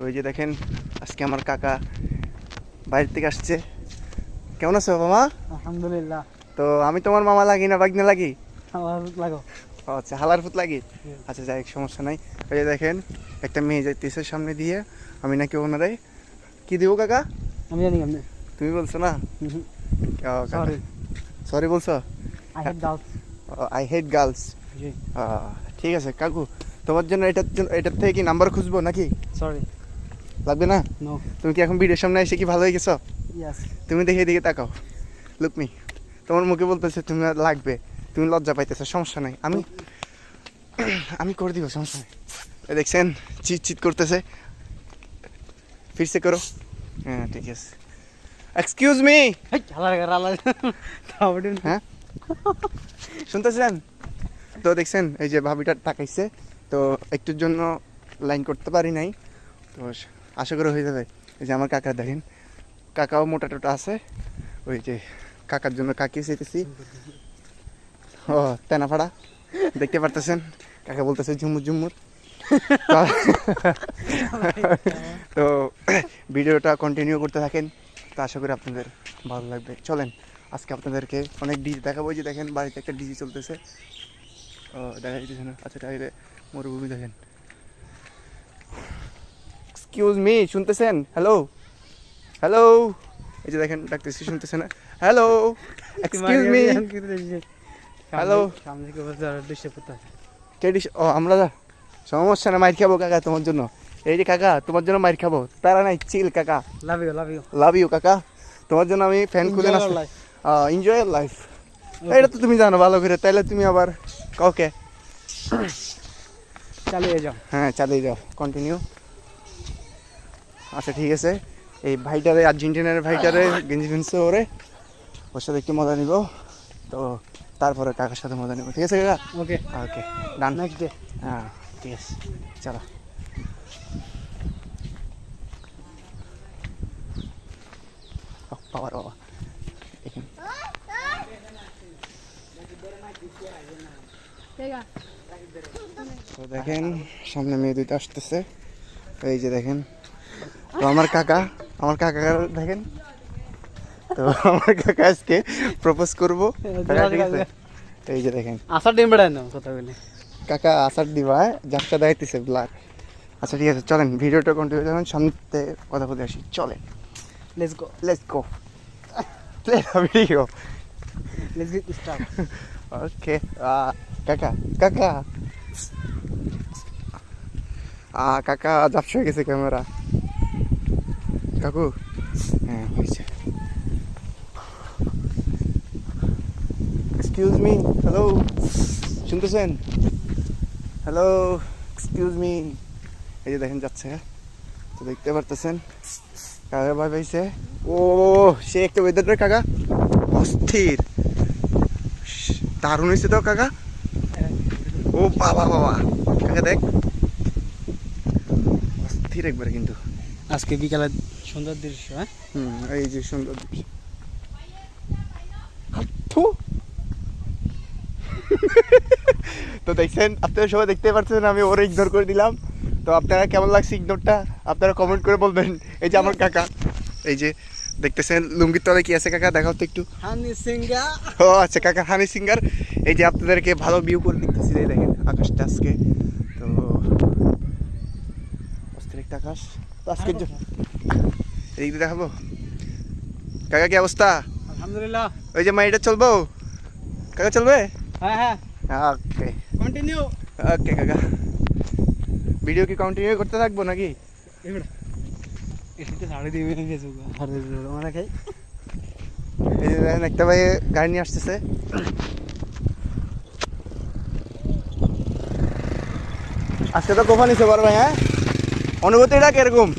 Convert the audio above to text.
ওই যে দেখেন আজকে আমার কাকা বাইরে থেকে আসছে। কেমন আছো মামা? আলহামদুলিল্লাহ। তো আমি তোমার মামা লাগি না বাগনা লাগি? আমার লাগো। আচ্ছা, হালার ফুট লাগি। আচ্ছা যাই হোক, সমস্যা নাই। ওই যে দেখেন একটা মেয়ে যাইতেছে সামনে দিয়ে, আমি নাকি ওনারে কি দিব কাকা? আমি জানি কেমনে। তুমি বলছো না? সরি সরি বলছো? I have doubts. I hate girls. জি ঠিক আছে কাকু, তোমার জন্য এটার থেকে কি নাম্বার খুঁজবো নাকি? সরি লাগবে না? নো। তুমি কি এখন ভিডিওর সামনে এসে কি ভালো হয়ে গেছো? ইয়েস। তুমি দেখে এদিকে তাকাও, লুক মি। তোমার মুখে বলতেছে তুমি লাগবে, তুমি লজ্জা পাইতেছো, সমস্যা নাই, আমি করে দিব, সমস্যা নেই। দেখছেন চিট চিট করতেছে, ফিরসে করো। হ্যাঁ ঠিক আছে। Excuse me. হেই হালার গালা তাওড়ে। হ্যাঁ শুনতেছেন তো? দেখছেন এই যে ভাবিটা তাকাইছে, তো একটুর জন্য লাইন করতে পারি নাই, তো আশা করে হয়ে যাবে। এই যে আমার কাকা দেখেন, কাকাও মোটা টোটা আছে। ওই যে কাকার জন্য কাকি চাইতেছি। ও তেনাফাড়া দেখতে পারতেছেন, কাকা বলতেছে ঝুমুর ঝুমুর। তো ভিডিওটা কন্টিনিউ করতে থাকেন, তো আশা করি আপনাদের ভালো লাগবে। চলেন আজকে আপনাদেরকে অনেক ডিজি দেখাবো। যে দেখেন বাড়িতে একটা ডিজি চলতেছে, ও দেখা যাইতেছে না। আচ্ছা টাইরে মরুভূমি দেখেন। এক্সকিউজ মি, শুনতেছেন? হ্যালো হ্যালো, এই যে দেখেন ডাকতেছি, শুনতেছে না? Hello excuse me, hello. সামনে থেকে বলতে আর ডিস্টার্ব করতে আছে। ও আমরা সমস্যা না, মাইর খাবো কাকা তোমার জন্য। এই যে কাকা তোমার জন্য মাইর খাবো, তারা নাই, চিল কাকা। Love you love you love you কাকা, তোমার জন্য আমি ফ্যান খুলে না। এনজয় লাইফ, এটা তো তুমি জানো ভালো করে, তাইলে তুমি আবার কাউকে চালিয়ে যাও। হ্যাঁ চালিয়ে যাও, কন্টিনিউ। আচ্ছা ঠিক আছে, এই ভাইটারে, আর্জেন্টিনার ভাইটারে গেঞ্জি ফিনছে ওরে, ওর সাথে একটু মজা নিব, তো তারপরে কাকার সাথে মজা নিব। ঠিক আছে কাকা? Okay okay done. Next day. হ্যাঁ ঠিক আছে, চলো। বাবা বাবা তো দেখেন সামনে মেয়ে দুইটা আসতেছে। এই যে দেখেন, তো আমার কাকা দেখেন, তো আমার কাকা আজকে প্রপোজ করবো। ঠিক আছে, এই যে দেখেন আসার ডিম বেড়ায় না কথা বলে। কাকা আসার দিবা যাত্রা দেখাইতেছে ব্লাড। আচ্ছা ঠিক আছে, চলেন ভিডিওটা কন্টিনিউ করেন, সামনে কথা বলে আসি। চলেন, let's go play the video. Let's get start. Okay কাকা কাকা কাকা ঝাপসা হয়ে গেছে ক্যামেরা। কাকু হ্যাঁ হয়েছে। এক্সকিউজ মি, হ্যালো শুনতেছেন? হ্যালো এক্সকিউজ মি, এই যে দেখেন যাচ্ছে, তো দেখতে পারতেছেন কাকা ভাই পাইছে। ও সে একটা ওয়েদারটা কাকা অস্থির, দারুণ হয়েছে তো কাকা। ও বাবা বাবা কাকা দেখ, অস্থির একবারে কিন্তু। আজকে বিকালে সুন্দর দৃশ্য। হ্যাঁ এই যে সুন্দর দৃশ্য। তো দেখছেন, আপনারা সবাই দেখতে পাচ্ছেন আমি ওরে ইগনোর করে দিলাম। তো আপনারা কেমন লাগছে ইগনোরটা আপনারা কমেন্ট করে বলবেন। এই যে আমার কাকা, এই যে দেখতেছেন লুঙ্গির তলে কি আছে কাকা, দেখাও তো একটু। হানি সিঙ্গা। ও আচ্ছা কাকা হানি সিঙ্গার। এই যে আপনাদেরকে ভালো ভিউ করে দেখতেছি, এই দেখেন আকাশটা আজকে তো অস্থির একটা আকাশ। তো আজকের জন্য এই দেখাবো। কাকা কি অবস্থা? আলহামদুলিল্লাহ। ওই যে মাইটা চলবো কাকা, চলবে? হ্যাঁ হ্যাঁ ওকে কন্টিনিউ। ওকে কাকা, ভিডিও কি কন্টিনিউ করতে থাকবো নাকি? এসে সাড়ে দিবে গেছে আমরা খাই। এই যে দেখেন একটা ভাই গাড়ি নিয়ে আসতেছে। আজকে তো কোফা নিছে বড় ভাই। হ্যাঁ অনুভূতিটা কিরকম?